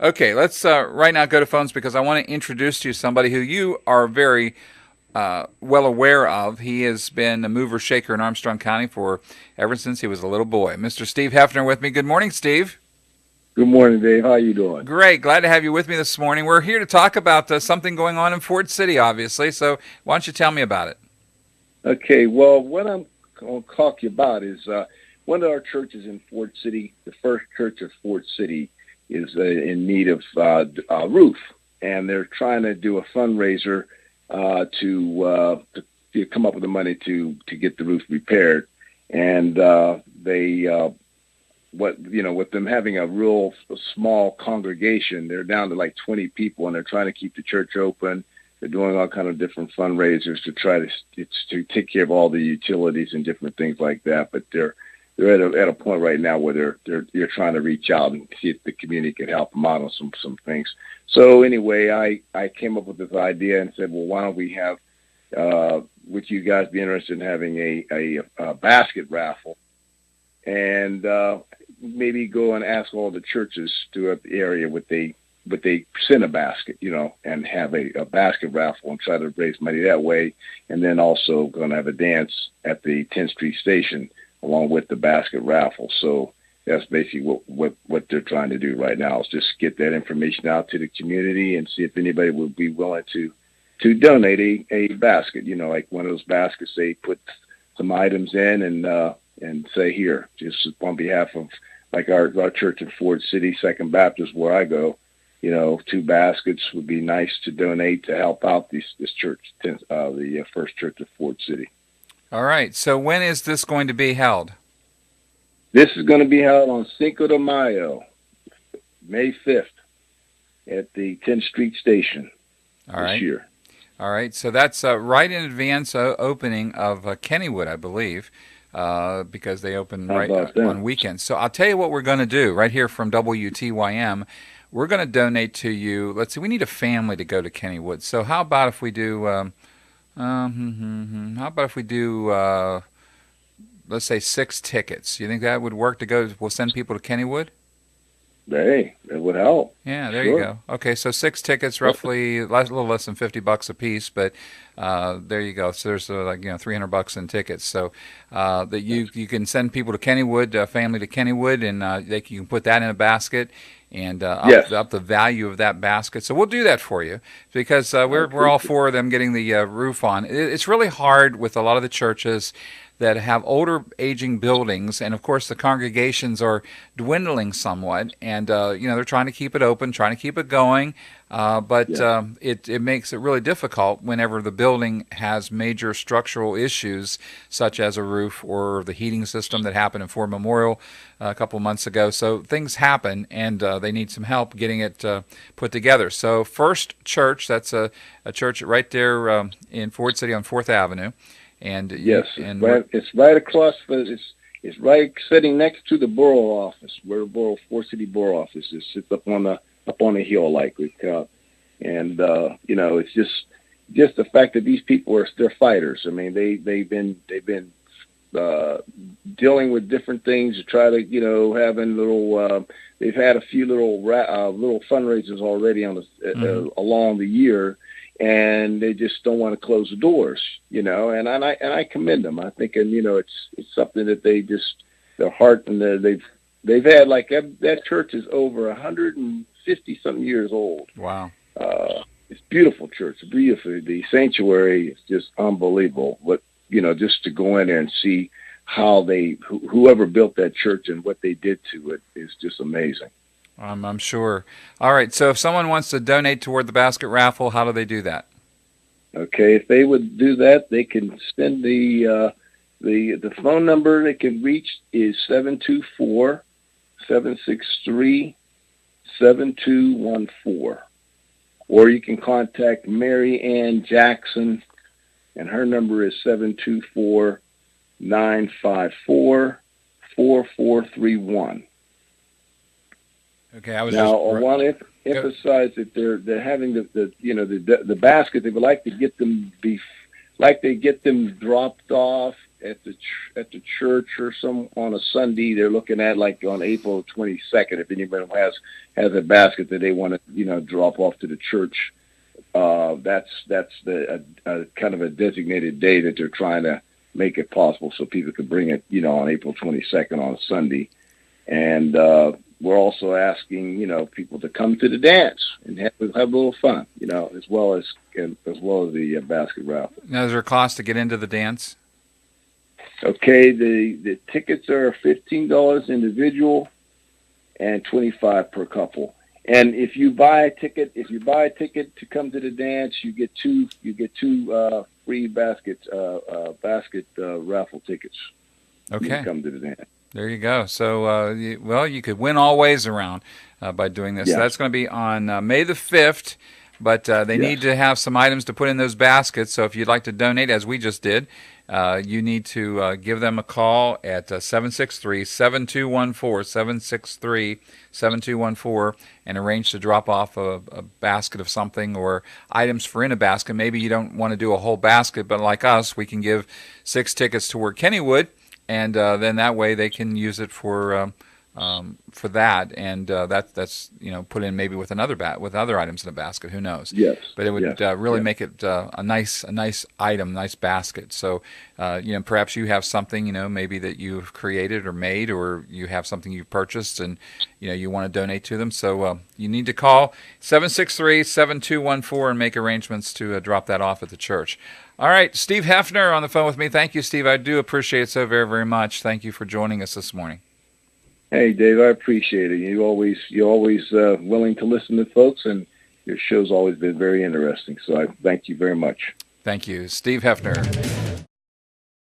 Okay, let's right now go to phones because I want to introduce to you somebody who you are very well aware of. He has been a mover shaker in Armstrong County for ever since he was a little boy. Mr. Steve Heffner with me. Good morning, Steve. Good morning, Dave. How you doing? Great, glad to have you with me this morning. We're here to talk about something going on in Ford City, obviously. So why don't you tell me about it? Okay, well, what I'm going to talk to you about is one of our churches in Ford City, the First Church of Ford City, is in need of a roof, and they're trying to do a fundraiser to come up with the money to get the roof repaired. And with them having a real small congregation, they're down to like 20 people, and they're trying to keep the church open. They're doing all kind of different fundraisers to try to take care of all the utilities and different things like that. But they're at a point right now where they're trying to reach out and see if the community can help them out on some things. So anyway, I came up with this idea and said, well, why don't we have would you guys be interested in having a basket raffle, and maybe go and ask all the churches throughout the area would they send a basket, and have a basket raffle and try to raise money that way. And then also going to have a dance at the 10th Street station along with the basket raffle. So that's basically what they're trying to do right now, is just get that information out to the community and see if anybody would be willing to donate a basket, like one of those baskets they put some items in and say, here, just on behalf of like our church in Ford City, Second Baptist, where I go, 2 baskets would be nice to donate to help out this church, the First Church of Ford City. All right, so when is this going to be held? This is going to be held on Cinco de Mayo, May 5th, at the 10th Street Station All this right. year. All right, so that's right in advance opening of Kennywood, I believe, because they open How right about that? on weekends. So I'll tell you what we're going to do right here from WTYM. We're going to donate to you. Let's see, we need a family to go to Kennywood. So how about if we do? How about if we do? Let's say 6 tickets. You think that would work to go? We'll send people to Kennywood. Hey, it would help. Yeah, there you Sure. go. Okay, so 6 tickets, roughly a little less than $50 a piece, but there you go. So there's $300 in tickets. So that you can send people to Kennywood, family to Kennywood, and you can put that in a basket and Yes. up the value of that basket. So we'll do that for you because I we're all appreciate for them getting the roof on. It's really hard with a lot of the churches that have older aging buildings, and of course the congregations are dwindling somewhat, and they're trying to keep it open, trying to keep it going, but Yeah. it makes it really difficult whenever the building has major structural issues such as a roof or the heating system that happened in Ford Memorial a couple of months ago. So things happen, and they need some help getting it put together. So First Church, that's a church right there in Ford City on 4th Avenue. And Yes, and we're it's right across, but it's right sitting next to the borough office, where the Ford City borough office is. It's up on the hill, like and it's just the fact that these people they're fighters. I mean, they've been dealing with different things to try to having little. They've had a few little fundraisers already along the year, and they just don't want to close the doors, and I commend them. I think, and it's something that their heart, and they've had, like, that church is over 150 something years old. wow. It's beautiful church, beautiful. The sanctuary is just unbelievable. But just to go in there and see how whoever built that church and what they did to it is just amazing. I'm sure. All right. So if someone wants to donate toward the basket raffle, how do they do that? Okay, if they would do that, they can send the phone number they can reach is 724-763-7214. Or you can contact Mary Ann Jackson, and her number is 724-954-4431. Okay. I was Now, just. I want to emphasize that they're having the basket. They would like to get them dropped off at the church or some on a Sunday. They're looking at like on April 22nd. If anybody has a basket that they want to drop off to the church, that's the kind of a designated day that they're trying to make it possible so people could bring it on April 22nd on a Sunday. And we're also asking people to come to the dance and have a little fun, as well as the basket raffle. Now, is there a cost to get into the dance? Okay, the tickets are $15 individual and $25 per couple. And if you buy a ticket to come to the dance, you get two free basket raffle tickets. Okay, to come to the dance. There you go. So, you could win all ways around by doing this. Yes. That's going to be on May the 5th, but they need to have some items to put in those baskets. So if you'd like to donate, as we just did, you need to give them a call at 763-7214, 763-7214, and arrange to drop off a basket of something or items for in a basket. Maybe you don't want to do a whole basket, but like us, we can give 6 tickets to where Kennywood, and then that way they can use it for that, and that's put in maybe with with other items in a basket. Who knows? Yes. But it would really make it a nice item, nice basket. So perhaps you have something maybe that you've created or made, or you have something you've purchased and you want to donate to them. So you need to call 763-7214 and make arrangements to drop that off at the church. All right, Steve Heffner on the phone with me. Thank you, Steve. I do appreciate it so very, very much. Thank you for joining us this morning. Hey, Dave, I appreciate it. You're always willing to listen to folks, and your show's always been very interesting. So I thank you very much. Thank you. Steve Heffner.